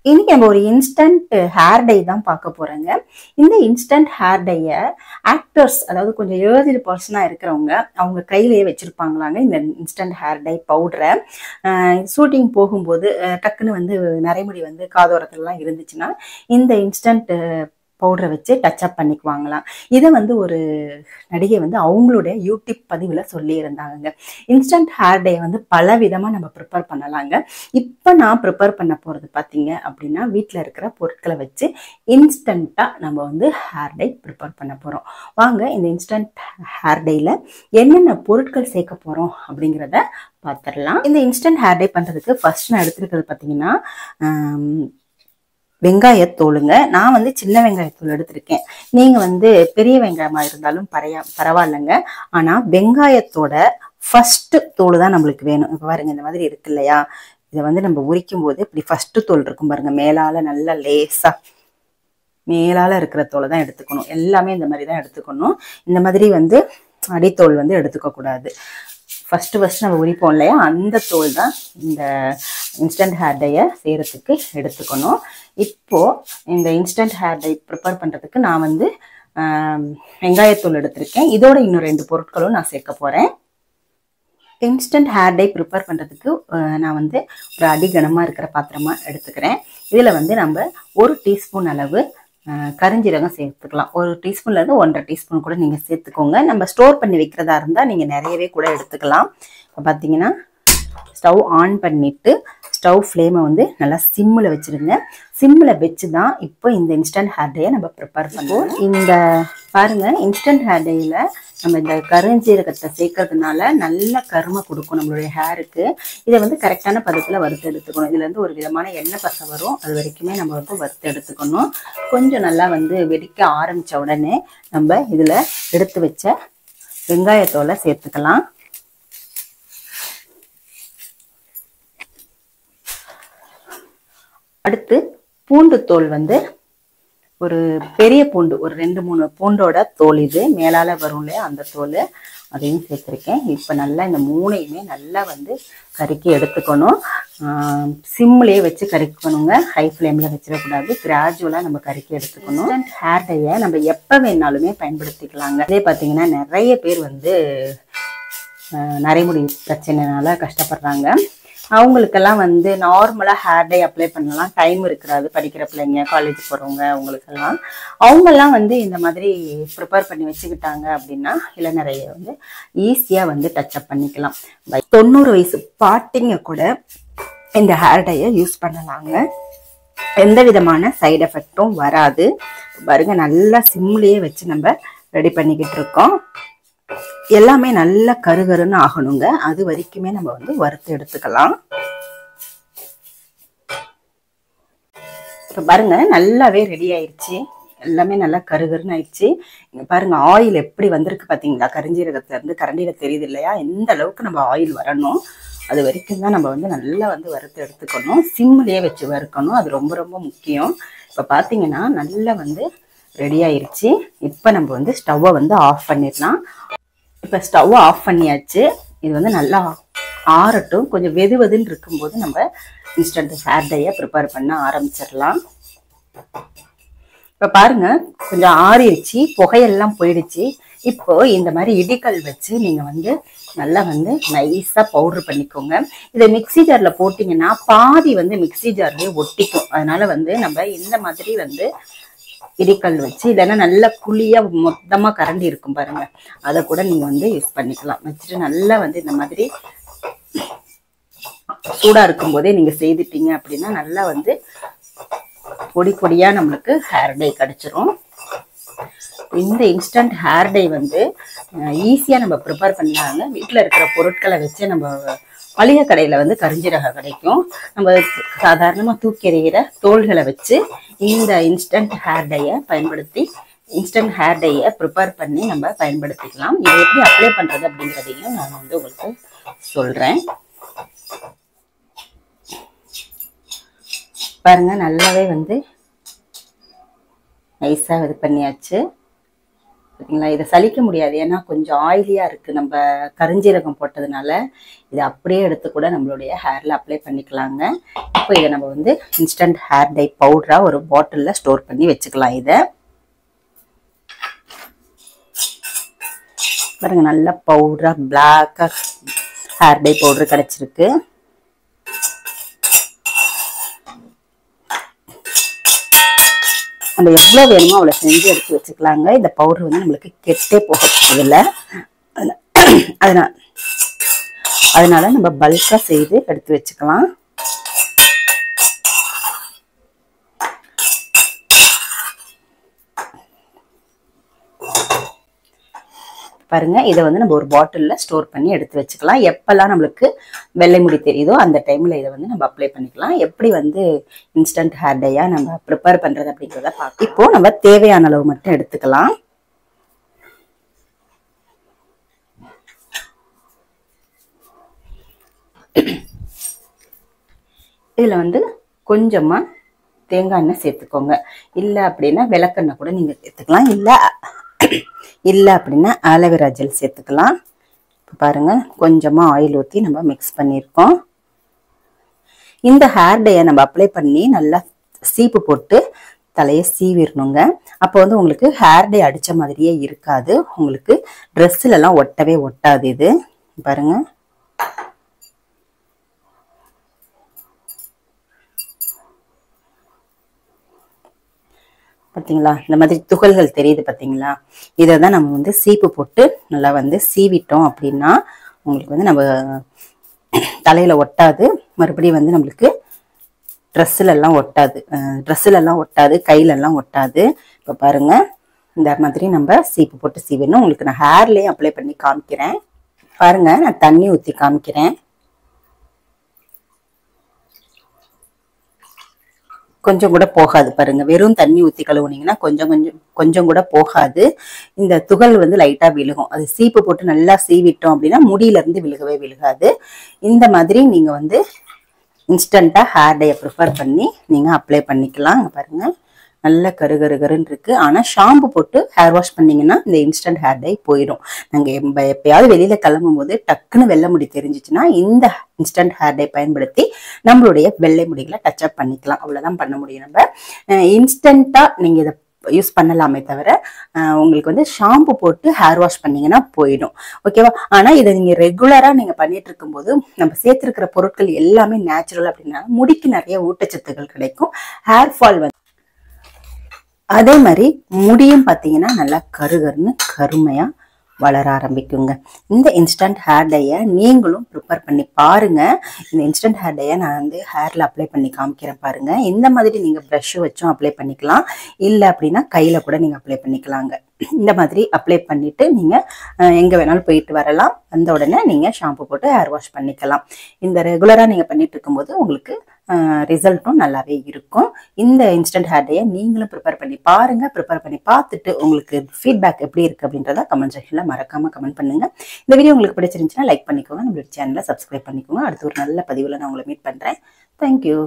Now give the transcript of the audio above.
இன்னைக்கு நம்ம ஒரு இன்ஸ்டன்ட் ஹேர் டை தான் பார்க்க போறோங்க. இந்த இன்ஸ்டன்ட் ஹேர் டைய ஆக்டர்ஸ், அதாவது கொஞ்சம் ஏஜ்டு பர்சனா இருக்கிறவங்க, அவங்க கையிலேயே வச்சிருப்பாங்களாங்க இந்த இன்ஸ்டன்ட் ஹேர் டை பவுடரை. ஷூட்டிங் போகும்போது டக்குன்னு வந்து நரைமுடி வந்து காதோரத்துலலாம் இருந்துச்சுன்னா இந்த இன்ஸ்டன்ட் பவுடரை வச்சு டச்சப் பண்ணிக்குவாங்களாம். இதை வந்து ஒரு நடிகை வந்து அவங்களுடைய யூடியூப் பதிவில் சொல்லியிருந்தாங்க. இன்ஸ்டன்ட் ஹேர் டே வந்து பல விதமாக நம்ம ப்ரிப்பேர் பண்ணலாங்க. இப்போ நான் ப்ரிப்பேர் பண்ண போகிறது பார்த்தீங்க அப்படின்னா, வீட்டில் இருக்கிற பொருட்களை வச்சு இன்ஸ்டண்ட்டாக நம்ம வந்து ஹேர் டை ப்ரிப்பேர் பண்ண போகிறோம். வாங்க இந்த இன்ஸ்டன்ட் ஹேர் டேயில் என்னென்ன பொருட்கள் சேர்க்க போகிறோம் அப்படிங்கிறத பார்த்துடலாம். இந்த இன்ஸ்டன்ட் ஹேர் டை பண்ணுறதுக்கு ஃபர்ஸ்ட் நான் எடுத்துருக்கிறது பார்த்தீங்கன்னா வெங்காயத்தோலுங்க. நான் வந்து சின்ன வெங்காயத்தோல் எடுத்திருக்கேன். நீங்கள் வந்து பெரிய வெங்காயமாக இருந்தாலும் பரவாயில்லைங்க. ஆனால் வெங்காயத்தோட ஃபர்ஸ்ட் தோல் தான் நம்மளுக்கு வேணும். இப்போ பாருங்க, இந்த மாதிரி இருக்கு இல்லையா, இதை வந்து நம்ம உரிக்கும் போது இப்படி ஃபர்ஸ்ட் தோல் இருக்கும் பாருங்க, மேலால நல்லா லேசா மேலால இருக்கிற தோலை தான் எடுத்துக்கணும். எல்லாமே இந்த மாதிரி தான் எடுத்துக்கணும். இந்த மாதிரி வந்து அடித்தோல் வந்து எடுத்துக்க கூடாது. ஃபர்ஸ்ட் நம்ம உரிப்போம் இல்லையா, அந்த தோல் தான் இந்த இன்ஸ்டன்ட் ஹேர் டையை செய்யறதுக்கு எடுத்துக்கணும். இப்போ இந்த இன்ஸ்டன்ட் ஹேர் டை ப்ரிப்பேர் பண்றதுக்கு நான் வந்து வெங்காயத்தூள் எடுத்திருக்கேன். இதோட இன்னும் 2 பொருட்களும் நான் சேர்க்க போறேன். இன்ஸ்டன்ட் ஹேர் டை ப்ரிப்பேர் பண்ணுறதுக்கு நான் வந்து ஒரு அடிகனமாக இருக்கிற பாத்திரமா எடுத்துக்கிறேன். இதில் வந்து நம்ம 1 டீஸ்பூன் அளவு கரிஞ்சீரகம் சேர்த்துக்கலாம். 1 டீஸ்பூன்லேருந்து 1.5 டீஸ்பூன் கூட நீங்கள் சேர்த்துக்கோங்க. நம்ம ஸ்டோர் பண்ணி வைக்கிறதா இருந்தால் நீங்கள் நிறையவே கூட எடுத்துக்கலாம். இப்போ பார்த்தீங்கன்னா ஸ்டவ் ஆன் பண்ணிவிட்டு ஸ்டவ் ஃப்ளேமை வந்து நல்லா சிம்மில் வச்சுருங்க. சிம்மில் வச்சு தான் இப்போ இந்த இன்ஸ்டன்ட் ஹேர் டையை நம்ம ப்ரிப்பேர் பண்ணுவோம். இந்த பாருங்கள், இன்ஸ்டன்ட் ஹேர் டையில் நம்ம இந்த கருஞ்சீரகத்தை சேர்க்கறதுனால நல்ல கருமை கொடுக்கும் நம்மளுடைய ஹேருக்கு. இதை வந்து கரெக்டான பதத்தில் வறுத்து எடுத்துக்கணும். இதுலேருந்து ஒரு விதமான எண்ணெய் பசை வரும், அது வரைக்குமே நம்ம வந்து வறுத்து எடுத்துக்கணும். கொஞ்சம் நல்லா வந்து வெடிக்க ஆரம்பித்த உடனே நம்ம இதில் எடுத்து வச்ச வெங்காயத்தோலை சேர்த்துக்கலாம். அடுத்து பூண்டு தோல் வந்து ஒரு பெரிய பூண்டு, ஒரு 2-3 பூண்டோட தோல், இது மேலால வரும் இல்லையா அந்த தோல், அதையும் சேர்த்துருக்கேன். இப்போ நல்லா இந்த 3ஐயுமே நல்லா வந்து கறிக்கி எடுத்துக்கணும். சிம்லேயே வச்சு கறிக்கணுங்க, ஹை ஃப்ளேமில் வச்சிடக்கூடாது. கிராஜுவலாக நம்ம கறிக்கி எடுத்துக்கணும். ஹேர் டையை நம்ம எப்போ வேணாலுமே பயன்படுத்திக்கலாங்க. இதே பார்த்தீங்கன்னா நிறைய பேர் வந்து நரைமுடி பிரச்சனைனால கஷ்டப்படுறாங்க. அவங்களுக்கெல்லாம் வந்து நார்மலாக ஹேர் டை அப்ளை பண்ணலாம், டைம் இருக்கிறாது. படிக்கிற பிள்ளைங்க, காலேஜ் போகிறவங்க, அவங்கெல்லாம் வந்து இந்த மாதிரி ப்ரிப்பேர் பண்ணி வச்சுக்கிட்டாங்க அப்படின்னா இளநரையை வந்து ஈஸியாக வந்து டச்சப் பண்ணிக்கலாம். 90 வயசு பாட்டிங்க கூட இந்த ஹேர் டையை யூஸ் பண்ணலாங்க. எந்த விதமான சைடு எஃபெக்டும் வராது. பாருங்க, நல்லா சிம்லேயே வச்சு நம்ம ரெடி பண்ணிக்கிட்டு இருக்கோம். எல்லாமே நல்லா கருகருன்னு ஆகணுங்க, அது வரைக்குமே நம்ம வந்து வறுத்து எடுத்துக்கலாம். இப்போ பாருங்க, நல்லாவே ரெடி ஆயிடுச்சு. எல்லாமே நல்லா கருகருன்னு ஆயிடுச்சு. இங்க பாருங்க, ஆயில் எப்படி வந்திருக்கு பார்த்தீங்களா, கரிஞ்சீரகத்துல இருந்து. கரண்டியில தெரியுது இல்லையா, எந்த அளவுக்கு நம்ம ஆயில் வரணும் அது வரைக்கும் தான் நம்ம வந்து நல்லா வந்து வறுத்து எடுத்துக்கணும். சிம்லேயே வச்சு வறுக்கணும், அது ரொம்ப ரொம்ப முக்கியம். இப்போ பார்த்தீங்கன்னா நல்லா வந்து ரெடி ஆயிடுச்சு. இப்போ நம்ம வந்து ஸ்டவ்வை வந்து ஆஃப் பண்ணிடலாம். இப்போ ஸ்டவ் ஆஃப் பண்ணியாச்சு. இது வந்து நல்லா ஆறட்டும். கொஞ்சம் வெதுவெதுன்னு இருக்கும்போது நம்ம இன்ஸ்டன்ட் ஹேர் டையை ப்ரிப்பேர் பண்ண ஆரம்பிச்சிடலாம். இப்போ பாருங்க, கொஞ்சம் ஆறிடுச்சு, புகையெல்லாம் போயிடுச்சு. இப்போ இந்த மாதிரி இடிக்கல் வச்சு நீங்கள் வந்து நல்லா வந்து நைஸாக பவுட்ரு பண்ணிக்கோங்க. இதை மிக்சி ஜாரில் போட்டிங்கன்னா பாதி வந்து மிக்சி ஜார்லேயே ஒட்டிக்கும். அதனால வந்து நம்ம இந்த மாதிரி வந்து இடிக்கல் வச்சு, இல்லைன்னா நல்லா குழியா மொத்தமா கரண்டி இருக்கும் பாருங்க, அதை கூட நீங்க வந்து யூஸ் பண்ணிக்கலாம். வச்சுட்டு நல்லா வந்து இந்த மாதிரி சூடா இருக்கும் போதே நீங்க செய்துட்டீங்க அப்படின்னா நல்லா வந்து பொடி பொடியா நம்மளுக்கு ஹேர் டை கிடைச்சிரும். இந்த இன்ஸ்டன்ட் ஹேர் டை வந்து ஈஸியா நம்ம ப்ரிப்பேர் பண்ணாங்க. வீட்டில் இருக்கிற பொருட்களை வச்சு நம்ம மளிகை கடையில் வந்து கரிஞ்சீரகம் கிடைக்கும். நம்ம சாதாரணமாக தூக்கி எறிகிற தோள்களை வச்சு இந்த இன்ஸ்டன்ட் ஹேர் டையை பயன்படுத்தி இன்ஸ்டன்ட் ஹேர் டையை ப்ரிப்பேர் பண்ணி நம்ம பயன்படுத்திக்கலாம். இதை எப்படி அப்ளை பண்ணுறது அப்படிங்கிறதையும் நான் வந்து உங்களுக்கு சொல்கிறேன். பாருங்க, நல்லாவே வந்து நைஸாக இது பண்ணியாச்சு. பார்த்தீங்களா, இதை சலிக்க முடியாது. ஏன்னா கொஞ்சம் ஆயிலியா இருக்கு. நம்ம கருஞ்சீரகம் போட்டதுனால இதை அப்படியே எடுத்து கூட நம்மளுடைய ஹேர்ல அப்ளை பண்ணிக்கலாங்க. இப்போ இதை நம்ம வந்து இன்ஸ்டன்ட் ஹேர் டை பவுடரா ஒரு பாட்டில்ல ஸ்டோர் பண்ணி வச்சுக்கலாம். இதை பாருங்க, நல்ல பவுடரா பிளாக்கா ஹேர் டை பவுடர் கிடைச்சிருக்கு. நம்ம எவ்வளோ வேணுமோ அவ்வளோ செஞ்சு எடுத்து வச்சுக்கலாங்க. இந்த பவுடர் வந்து நம்மளுக்கு கெட்டே போக போதில்லை. அதனால நம்ம பல்கா செய்து எடுத்து வச்சுக்கலாம். பாருங்க, இதை வந்து நம்ம ஒரு பாட்டில்ல ஸ்டோர் பண்ணி எடுத்து வச்சுக்கலாம். எப்பெல்லாம் நம்மளுக்கு வெள்ளை முடி தெரியுதோ அந்த டைம்ல இதை வந்து நம்ம அப்ளை பண்ணிக்கலாம். எப்படி வந்து இன்ஸ்டன்ட் ஹேர் டையா நம்ம ப்ரிப்பேர் பண்றது அப்படிங்கிறத பார்க்கலாம். இப்போ நம்ம தேவையான அளவு மட்டும் எடுத்துக்கலாம். இதுல வந்து கொஞ்சமா தேங்காய் எண்ணெய் சேர்த்துக்கோங்க. இல்லை அப்படின்னா விளக்கெண்ணெய் கூட நீங்க சேர்த்துக்கலாம். இல்லை அப்படின்னா ஆலோவேரா ஜெல் சேர்த்துக்கலாம். இப்போ பாருங்க, கொஞ்சமா ஆயில் ஊற்றி நம்ம மிக்ஸ் பண்ணியிருக்கோம். இந்த ஹேர் டையை நம்ம அப்ளை பண்ணி நல்லா சீப்பு போட்டு தலையை சீவிடணுங்க. அப்போ வந்து உங்களுக்கு ஹேர் டை அடிச்ச மாதிரியே இருக்காது. உங்களுக்கு ட்ரெஸ்ல எல்லாம் ஒட்டவே ஒட்டாது. இது பாருங்க, பார்த்தீங்களா, இந்த மாதிரி துகள்கள் தெரியுது பார்த்தீங்களா. இதை தான் நம்ம வந்து சீப்பு போட்டு நல்லா வந்து சீவிட்டோம் அப்படின்னா உங்களுக்கு வந்து நம்ம தலையில ஒட்டாது. மறுபடியும் வந்து நம்மளுக்கு ட்ரெஸ்ல எல்லாம் ஒட்டாது, கையில எல்லாம் ஒட்டாது. இப்போ பாருங்க, இந்த மாதிரி நம்ம சீப்பு போட்டு சீவிடணும். உங்களுக்கு நான் ஹேர்லயே அப்ளை பண்ணி காமிக்கிறேன். பாருங்க, நான் தண்ணி ஊற்றி காமிக்கிறேன். கொஞ்சம் கூட போகாது. பாருங்க, வெறும் தண்ணி ஊற்றி கழுவுனீங்கன்னா கொஞ்சம் கூட போகாது. இந்த துகள் வந்து லைட்டா விழுகும். அது சீப்பு போட்டு நல்லா சீவிட்டோம் அப்படின்னா முடியில இருந்து விழுகவே விழுகாது. இந்த மாதிரி நீங்க வந்து இன்ஸ்டன்டா ஹேர் டையை ப்ரிஃபர் பண்ணி நீங்க அப்ளை பண்ணிக்கலாம். பாருங்க, நல்ல கருகருன்னு இருக்கு. ஆனா ஷாம்பு போட்டு ஹேர் வாஷ் பண்ணீங்கன்னா இந்த இன்ஸ்டன்ட் ஹேர் டை போயிடும். நாங்க எப்பயாவது வெளியில கிளம்பும் போது டக்குன்னு வெள்ளை முடி தெரிஞ்சிச்சுன்னா இந்த இன்ஸ்டன்ட் ஹேர் டை பயன்படுத்தி நம்மளுடைய வெள்ளை முடிகளை டச் அப் பண்ணிக்கலாம். அவ்வளவுதான் பண்ண முடியும். நம்ம இன்ஸ்டன்டா நீங்க இதை யூஸ் பண்ணலாமே தவிர உங்களுக்கு வந்து ஷாம்பு போட்டு ஹேர் வாஷ் பண்ணீங்கன்னா போயிடும். ஓகேவா? ஆனா இதை நீங்க ரெகுலரா நீங்க பண்ணிட்டு இருக்கும் போது நம்ம சேர்த்திருக்கிற பொருட்கள் எல்லாமே நேச்சுரல் அப்படின்னா முடிக்கு நிறைய ஊட்டச்சத்துக்கள் கிடைக்கும். ஹேர் ஃபால் வந்து அதே மாதிரி முடியும் பார்த்தீங்கன்னா நல்லா கருகருன்னு கருமையா வளர ஆரம்பிக்குங்க. இந்த இன்ஸ்டன்ட் ஹேர் டையை நீங்களும் ப்ரிப்பேர் பண்ணி பாருங்க. இந்த இன்ஸ்டன்ட் ஹேர் டையை நான் வந்து ஹேர்ல அப்ளை பண்ணி காமிக்கிறேன் பாருங்க. இந்த மாதிரி நீங்க ப்ரஷ் வச்சும் அப்ளை பண்ணிக்கலாம். இல்லை அப்படின்னா கையில கூட நீங்க அப்ளை பண்ணிக்கலாங்க. இந்த மாதிரி அப்ளை பண்ணிட்டு நீங்க எங்க வேணாலும் போயிட்டு வரலாம். வந்த உடனே நீங்க ஷாம்பு போட்டு ஹேர் வாஷ் பண்ணிக்கலாம். இந்த ரெகுலரா நீங்க பண்ணிட்டு இருக்கும்போது உங்களுக்கு ரிசல்ட்டும் நல்லாவே இருக்கும். இந்த இன்ஸ்டன்ட் ஹேர் டையை நீங்களும் ப்ரிப்பேர் பண்ணி பாருங்க. ப்ரிப்பேர் பண்ணி பார்த்துட்டு உங்களுக்கு ஃபீட்பேக் எப்படி இருக்கு அப்படின்றத கமெண்ட் செக்ஷன்ல மறக்காம கமெண்ட் பண்ணுங்க. இந்த வீடியோ உங்களுக்கு பிடிச்சிருந்துச்சுன்னா லைக் பண்ணிக்கோங்க. நம்மளோட சேனலை சப்ஸ்கிரைப் பண்ணிக்கோங்க. அடுத்து ஒரு நல்ல பதிவுல நான் உங்களை மீட் பண்றேன். தேங்க்யூ.